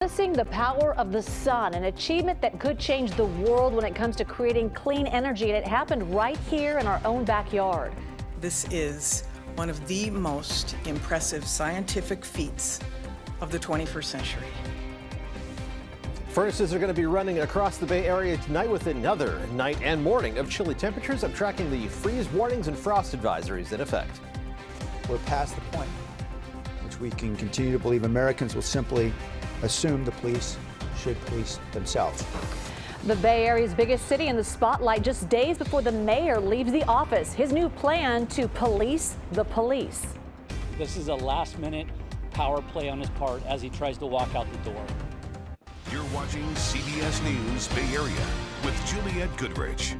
Harnessing the power of the sun, an achievement that could change the world when it comes to creating clean energy, and it happened right here in our own backyard. This is one of the most impressive scientific feats of the 21st century. Furnaces are going to be running across the Bay Area tonight with another night and morning of chilly temperatures. I'm tracking the freeze warnings and frost advisories in effect. We're past the point which we can continue to believe Americans will simply assume the police should police themselves. The Bay Area's biggest city in the spotlight just days before the mayor leaves the office. His new plan to police the police. This is a last-minute power play on his part as he tries to walk out the door. You're watching CBS News Bay Area with Juliette Goodrich.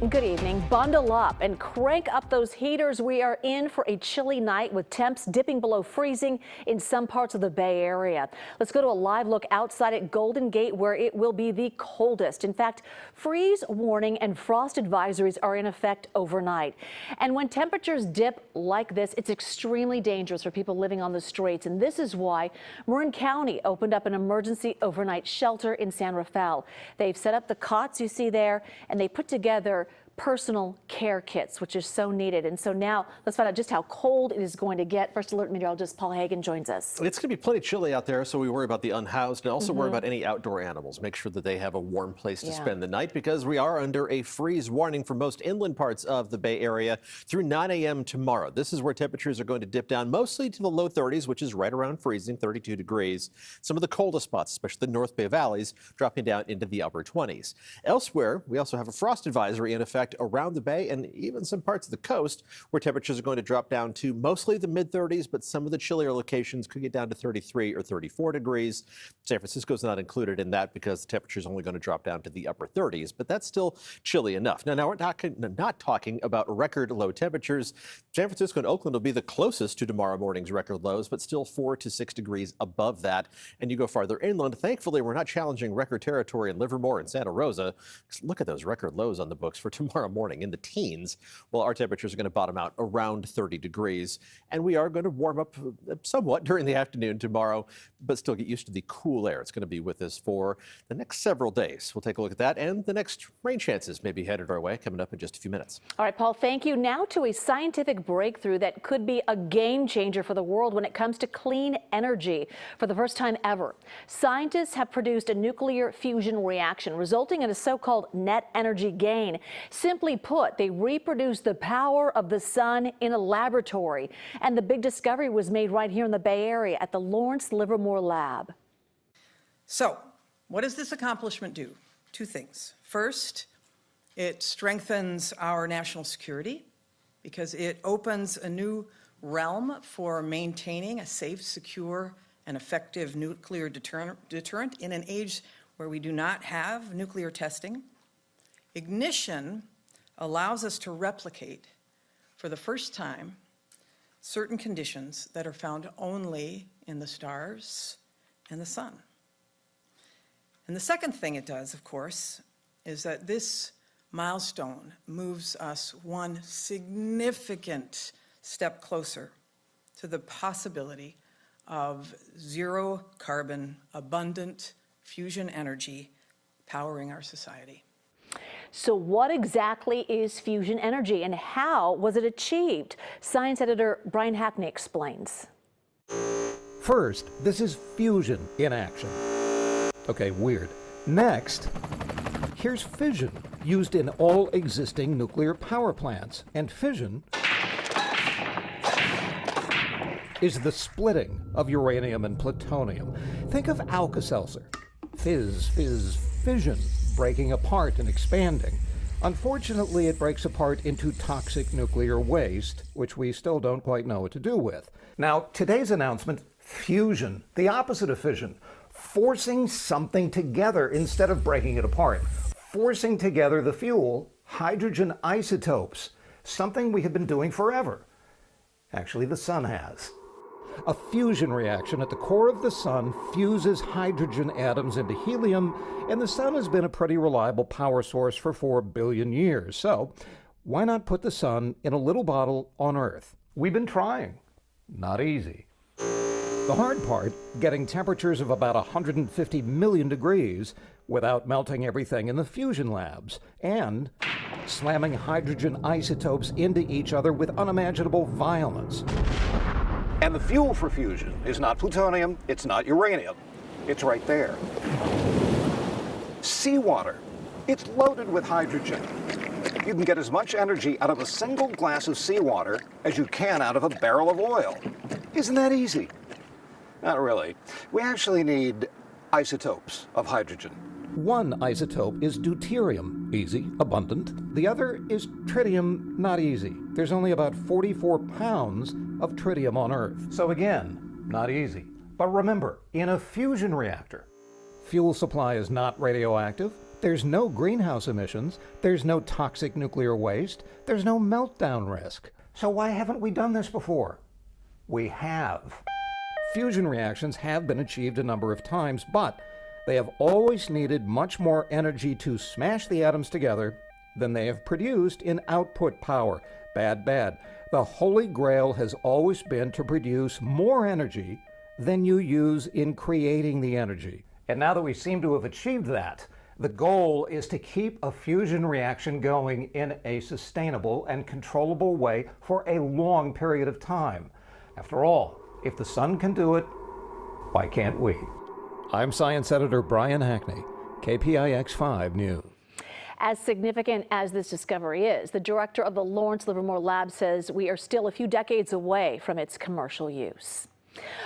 Good evening. Bundle up and crank up those heaters. We are in for a chilly night with temps dipping below freezing in some parts of the Bay Area. Let's go to a live look outside at Golden Gate, where it will be the coldest. In fact, freeze warning and frost advisories are in effect overnight. And when temperatures dip like this, it's extremely dangerous for people living on the streets. And this is why Marin County opened up an emergency overnight shelter in San Rafael. They've set up the cots you see there, and they put together personal care kits, which is so needed. And so now let's find out just how cold it is going to get. First Alert meteorologist Paul Hagan joins us. It's going to be plenty chilly out there, so we worry about the unhoused and also worry about any outdoor animals. Make sure that they have a warm place to spend the night, because we are under a freeze warning for most inland parts of the Bay Area through 9 a.m. tomorrow. This is where temperatures are going to dip down mostly to the low 30s, which is right around freezing, 32 degrees. Some of the coldest spots, especially the North Bay valleys, dropping down into the upper 20s. Elsewhere, we also have a frost advisory in effect around the bay and even some parts of the coast, where temperatures are going to drop down to mostly the mid-30s, but some of the chillier locations could get down to 33 or 34 degrees. San Francisco's not included in that because the temperature is only going to drop down to the upper 30s, but that's still chilly enough. Now we're not talking about record low temperatures. San Francisco and Oakland will be the closest to tomorrow morning's record lows, but still 4 to 6 degrees above that. And you go farther inland, thankfully we're not challenging record territory in Livermore and Santa Rosa. Look at those record lows on the books for tomorrow morning in the teens. Well, our temperatures are going to bottom out around 30 degrees, and we are going to warm up somewhat during the afternoon tomorrow, but still get used to the cool air. It's going to be with us for the next several days. We'll take a look at that, and the next rain chances may be headed our way coming up in just a few minutes. All right, Paul, thank you. Now to a scientific breakthrough that could be a game changer for the world when it comes to clean energy. For the first time ever, scientists have produced a nuclear fusion reaction, resulting in a so-called net energy gain. Simply put, they reproduce the power of the sun in a laboratory. And the big discovery was made right here in the Bay Area at the Lawrence Livermore Lab. So, what does this accomplishment do? Two things. First, it strengthens our national security because it opens a new realm for maintaining a safe, secure, and effective nuclear deterrent in an age where we do not have nuclear testing. Ignition allows us to replicate, for the first time, certain conditions that are found only in the stars and the sun. And the second thing it does, of course, is that this milestone moves us one significant step closer to the possibility of zero carbon, abundant fusion energy powering our society. So what exactly is fusion energy and how was it achieved? Science editor Brian Hackney explains. First, this is fusion in action. Okay, weird. Next, here's fission, used in all existing nuclear power plants. And fission is the splitting of uranium and plutonium. Think of Alka-Seltzer. Fizz, fizz, fission, breaking apart and expanding. Unfortunately, it breaks apart into toxic nuclear waste, which we still don't quite know what to do with. Now, today's announcement, fusion, the opposite of fission, forcing something together instead of breaking it apart, forcing together the fuel, hydrogen isotopes, something we have been doing forever. Actually, the sun has. A fusion reaction at the core of the sun fuses hydrogen atoms into helium, and the sun has been a pretty reliable power source for 4 billion years. So why not put the sun in a little bottle on Earth? We've been trying. Not easy. The hard part, getting temperatures of about 150 million degrees without melting everything in the fusion labs, and slamming hydrogen isotopes into each other with unimaginable violence. And the fuel for fusion is not plutonium, it's not uranium. It's right there. Seawater. It's loaded with hydrogen. You can get as much energy out of a single glass of seawater as you can out of a barrel of oil. Isn't that easy? Not really. We actually need isotopes of hydrogen. One isotope is deuterium, easy, abundant. The other is tritium, not easy. There's only about 44 pounds of tritium on Earth. So again, not easy. But remember, in a fusion reactor, fuel supply is not radioactive. There's no greenhouse emissions. There's no toxic nuclear waste. There's no meltdown risk. So why haven't we done this before? We have. Fusion reactions have been achieved a number of times, but they have always needed much more energy to smash the atoms together than they have produced in output power. Bad, bad. The holy grail has always been to produce more energy than you use in creating the energy. And now that we seem to have achieved that, the goal is to keep a fusion reaction going in a sustainable and controllable way for a long period of time. After all, if the sun can do it, why can't we? I'm Science Editor Brian Hackney, KPIX 5 News. As significant as this discovery is, the director of the Lawrence Livermore Lab says we are still a few decades away from its commercial use.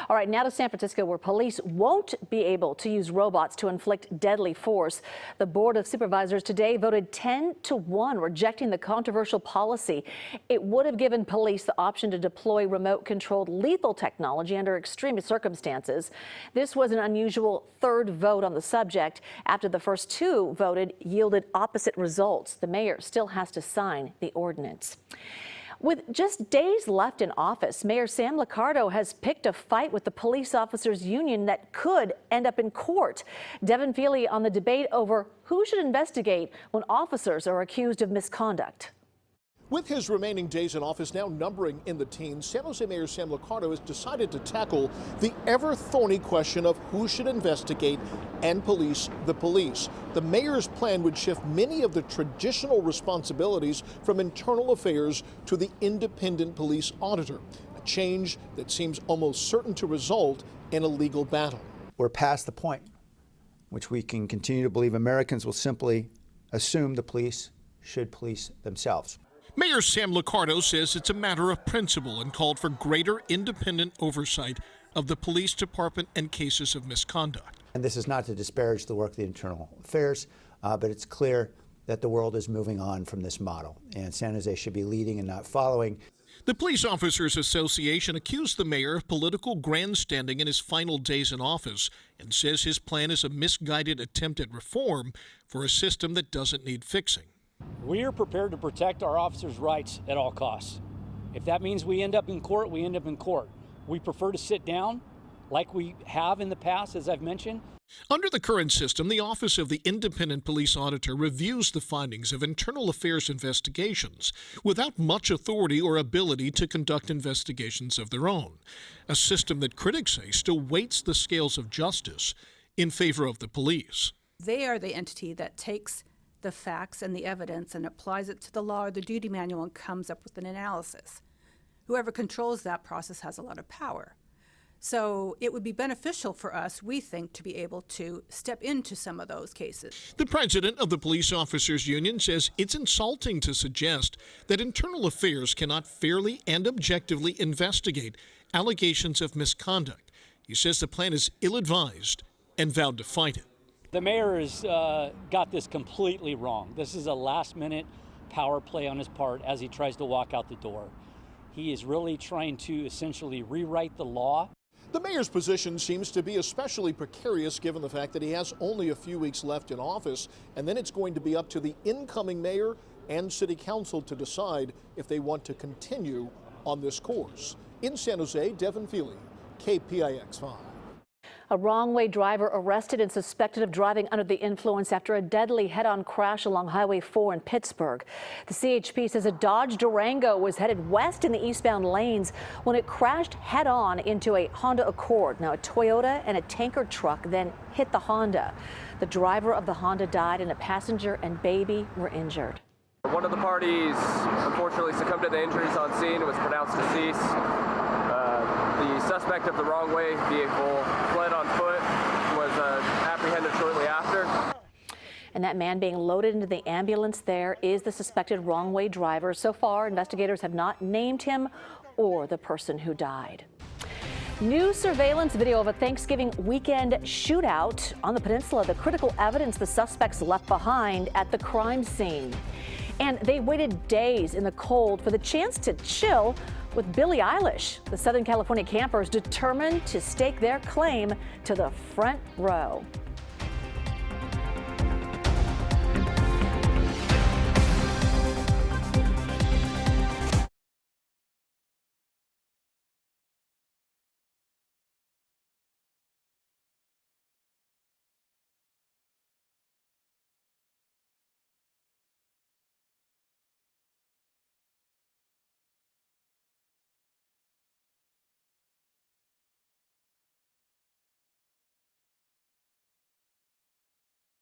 All right, now to San Francisco, where police won't be able to use robots to inflict deadly force. The Board of Supervisors today voted 10-1, rejecting the controversial policy. It would have given police the option to deploy remote-controlled lethal technology under extreme circumstances. This was an unusual third vote on the subject after the first two voted yielded opposite results. The mayor still has to sign the ordinance. With just days left in office, Mayor Sam Liccardo has picked a fight with the police officers union that could end up in court. Devin Feely on the debate over who should investigate when officers are accused of misconduct. With his remaining days in office now numbering in the teens, San Jose Mayor Sam Liccardo has decided to tackle the ever-thorny question of who should investigate and police the police. The mayor's plan would shift many of the traditional responsibilities from internal affairs to the independent police auditor, a change that seems almost certain to result in a legal battle. We're past the point which we can continue to believe Americans will simply assume the police should police themselves. Mayor Sam Liccardo says it's a matter of principle and called for greater independent oversight of the police department and cases of misconduct. And this is not to disparage the work of the internal affairs, but it's clear that the world is moving on from this model, and San Jose should be leading and not following. The Police Officers Association accused the mayor of political grandstanding in his final days in office and says his plan is a misguided attempt at reform for a system that doesn't need fixing. We are prepared to protect our officers' rights at all costs. If that means we end up in court, we end up in court. We prefer to sit down like we have in the past, as I've mentioned. Under the current system, the Office of the Independent Police Auditor reviews the findings of internal affairs investigations without much authority or ability to conduct investigations of their own, a system that critics say still weights the scales of justice in favor of the police. They are the entity that takes the facts and the evidence and applies it to the law or the duty manual and comes up with an analysis. Whoever controls that process has a lot of power. So it would be beneficial for us, we think, to be able to step into some of those cases. The president of the Police Officers Union says it's insulting to suggest that internal affairs cannot fairly and objectively investigate allegations of misconduct. He says the plan is ill-advised and vowed to fight it. The mayor has got this completely wrong. This is a last-minute power play on his part as he tries to walk out the door. He is really trying to essentially rewrite the law. The mayor's position seems to be especially precarious given the fact that he has only a few weeks left in office, and then it's going to be up to the incoming mayor and city council to decide if they want to continue on this course. In San Jose, Devin Feely, KPIX 5. A wrong-way driver arrested and suspected of driving under the influence after a deadly head-on crash along Highway 4 in Pittsburgh. The CHP says a Dodge Durango was headed west in the eastbound lanes when it crashed head-on into a Honda Accord. Now, a Toyota and a tanker truck then hit the Honda. The driver of the Honda died and a passenger and baby were injured. One of the parties unfortunately succumbed to the injuries on scene and was pronounced deceased. The suspect of the wrong-way vehicle fled on foot, was apprehended shortly after. And that man being loaded into the ambulance there is the suspected wrong-way driver. So far, investigators have not named him or the person who died. New surveillance video of a Thanksgiving weekend shootout on the peninsula, the critical evidence the suspects left behind at the crime scene. And they waited days in the cold for the chance to chill with Billie Eilish. The Southern California campers determined to stake their claim to the front row.